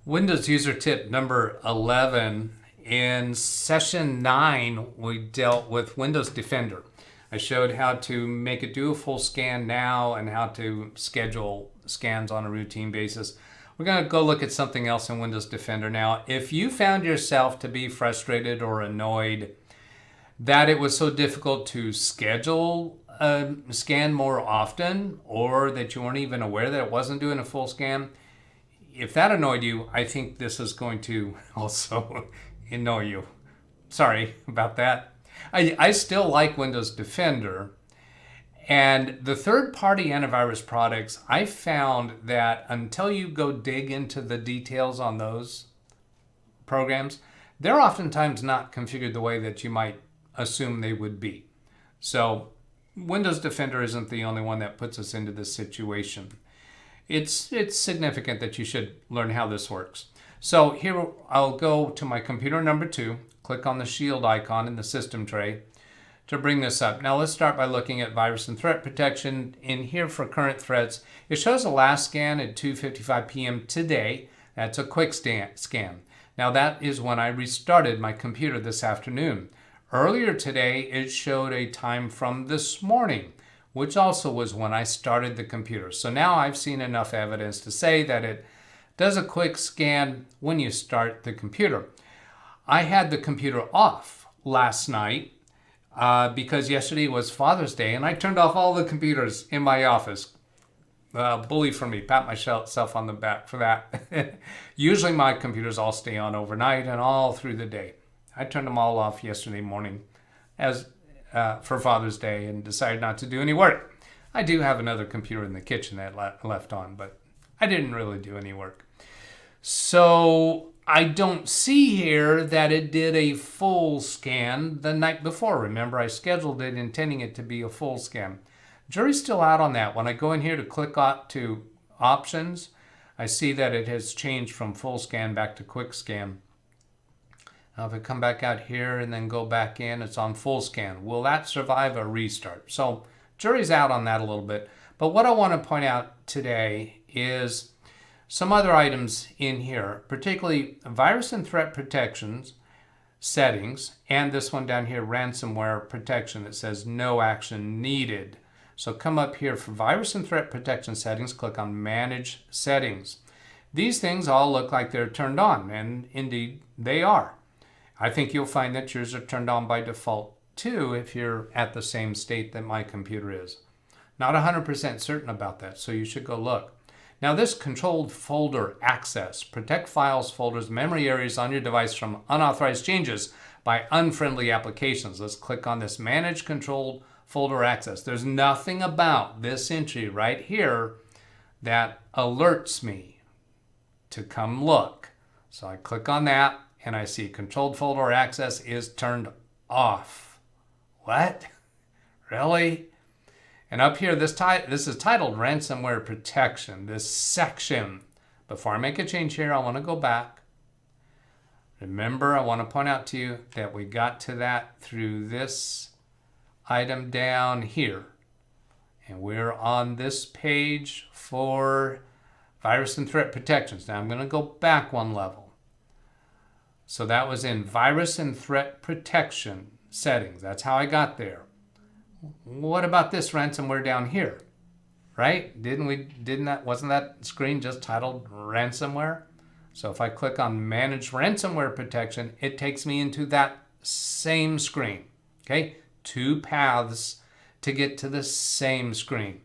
Windows user tip number 11. In session 9, we dealt with Windows Defender. I showed how to make it do a full scan now and how to schedule scans on a routine basis. We're going to go look at something else in Windows Defender now. If you found yourself to be frustrated or annoyed that it was so difficult to schedule a scan more often, or that you weren't even aware that it wasn't doing a full scan, if that annoyed you, I think this is going to also annoy you. Sorry about that. I still like Windows Defender. And the third-party antivirus products, I found that until you go dig into the details on those programs, they're oftentimes not configured the way that you might assume they would be. So Windows Defender isn't the only one that puts us into this situation. It's significant that you should learn how this works. So here I'll go to my computer number 2, click on the shield icon in the system tray to bring this up. Now let's start by looking at virus and threat protection. In here for current threats, it shows the last scan at 2:55 p.m. today. That's a quick scan. Now that is when I restarted my computer this afternoon. Earlier today, it showed a time from this morning, which also was when I started the computer. So now I've seen enough evidence to say that it does a quick scan when you start the computer. I had the computer off last night because yesterday was Father's Day, and I turned off all the computers in my office. Bully for me, pat myself on the back for that. Usually my computers all stay on overnight and all through the day. I turned them all off yesterday morning as for Father's Day and decided not to do any work. I do have another computer in the kitchen that left on, but I didn't really do any work. So I don't see here that it did a full scan the night before. Remember, I scheduled it intending it to be a full scan. Jury's still out on that. When I go in here to click to options, I see that it has changed from full scan back to quick scan. Now if I come back out here and then go back in, it's on full scan. Will that survive a restart? So jury's out on that a little bit. But what I want to point out today is some other items in here, particularly virus and threat protections settings, and this one down here, ransomware protection, that says no action needed. So come up here for virus and threat protection settings, click on manage settings. These things all look like they're turned on, and indeed they are. I think you'll find that yours are turned on by default too if you're at the same state that my computer is. Not 100% certain about that, so you should go look. Now this controlled folder access, protect files, folders, memory areas on your device from unauthorized changes by unfriendly applications. Let's click on this manage controlled folder access. There's nothing about this entry right here that alerts me to come look. So I click on that and I see controlled folder access is turned off. What? Really? And up here, this is titled Ransomware Protection, this section. Before I make a change here, I want to go back. Remember, I want to point out to you that we got to that through this item down here. And we're on this page for virus and threat protections. Now I'm going to go back one level. So that was in virus and threat protection settings. That's how I got there. What about this ransomware down here? Right? Wasn't that screen just titled ransomware? So if I click on manage ransomware protection, it takes me into that same screen. Okay? 2 paths to get to the same screen.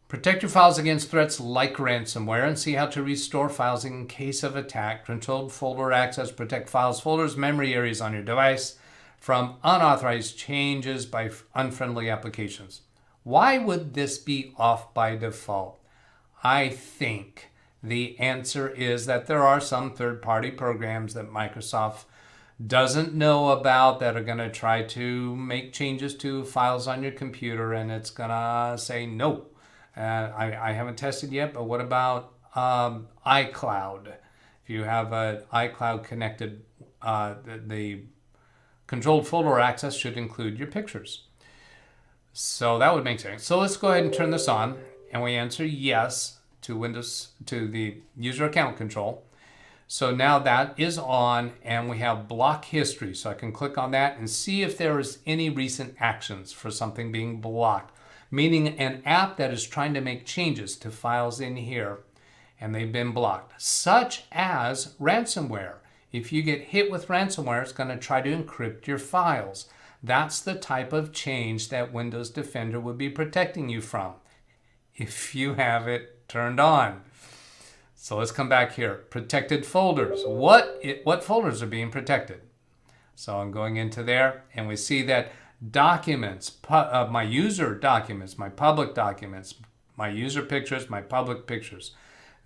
Protect your files against threats like ransomware and see how to restore files in case of attack. Controlled folder access, protect files, folders, memory areas on your device from unauthorized changes by unfriendly applications. Why would this be off by default? I think the answer is that there are some third-party programs that Microsoft doesn't know about that are going to try to make changes to files on your computer, and it's going to say no. I haven't tested yet, but what about iCloud? If you have an iCloud connected, the controlled folder access should include your pictures. So that would make sense. So let's go ahead and turn this on, and we answer yes to Windows, to the user account control. So now that is on, and we have block history. So I can click on that and see if there is any recent actions for something being blocked, meaning an app that is trying to make changes to files in here and they've been blocked, such as ransomware. If you get hit with ransomware, it's going to try to encrypt your files. That's the type of change that Windows Defender would be protecting you from if you have it turned on. So let's come back here. Protected folders. What folders are being protected? So I'm going into there, and we see that documents, my user documents, my public documents, my user pictures, my public pictures,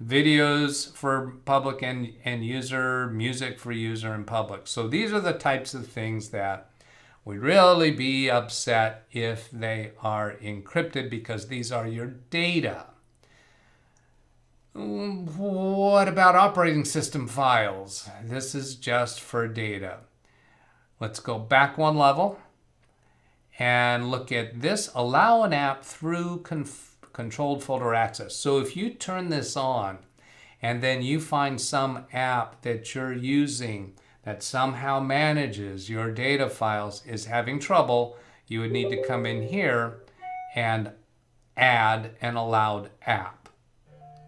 videos for public and user, music for user and public. So these are the types of things that would really be upset if they are encrypted, because these are your data. What about operating system files? This is just for data. Let's go back one level and look at this. Allow an app through controlled folder access. So if you turn this on and then you find some app that you're using that somehow manages your data files is having trouble, you would need to come in here and add an allowed app.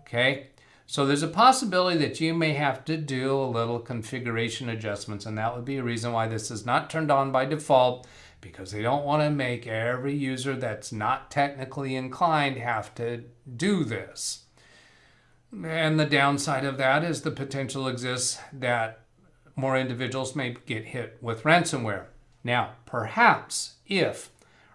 Okay, so there's a possibility that you may have to do a little configuration adjustments, and that would be a reason why this is not turned on by default, because they don't want to make every user that's not technically inclined have to do this. And the downside of that is the potential exists that more individuals may get hit with ransomware. Now, perhaps if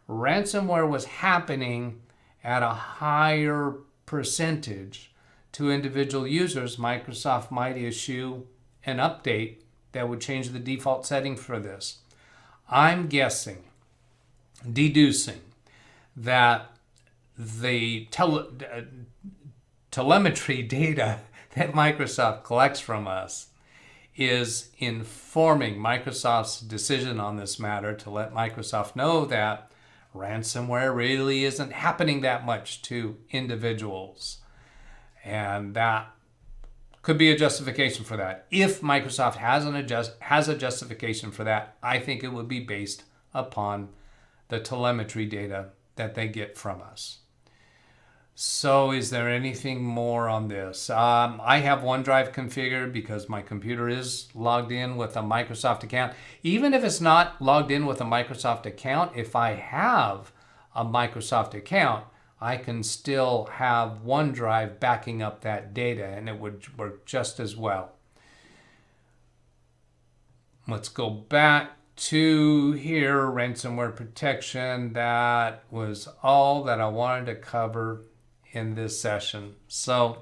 ransomware was happening at a higher percentage to individual users, Microsoft might issue an update that would change the default setting for this. I'm guessing, deducing, that the telemetry data that Microsoft collects from us is informing Microsoft's decision on this matter to let Microsoft know that ransomware really isn't happening that much to individuals. And that could be a justification for that. If Microsoft has a justification for that, I think it would be based upon the telemetry data that they get from us. So is there anything more on this? I have OneDrive configured because my computer is logged in with a Microsoft account. Even if it's not logged in with a Microsoft account, if I have a Microsoft account, I can still have OneDrive backing up that data, and it would work just as well. Let's go back to here, ransomware protection. That was all that I wanted to cover in this session. So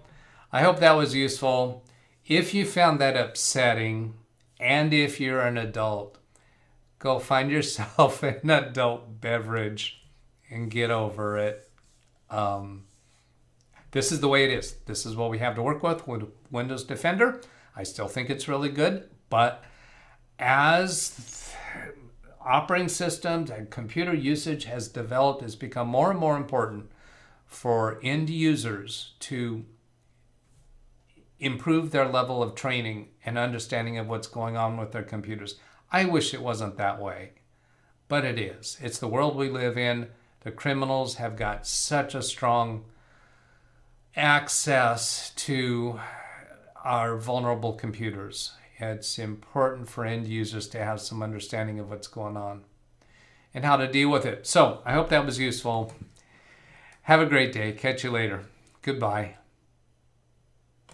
I hope that was useful. If you found that upsetting, and if you're an adult, go find yourself an adult beverage and get over it. This is the way it is. This is what we have to work with Windows Defender. I still think it's really good, but as operating systems and computer usage has developed, it's become more and more important for end users to improve their level of training and understanding of what's going on with their computers. I wish it wasn't that way, but it is. It's the world we live in. The criminals have got such a strong access to our vulnerable computers. It's important for end users to have some understanding of what's going on and how to deal with it. So I hope that was useful. Have a great day. Catch you later. Goodbye.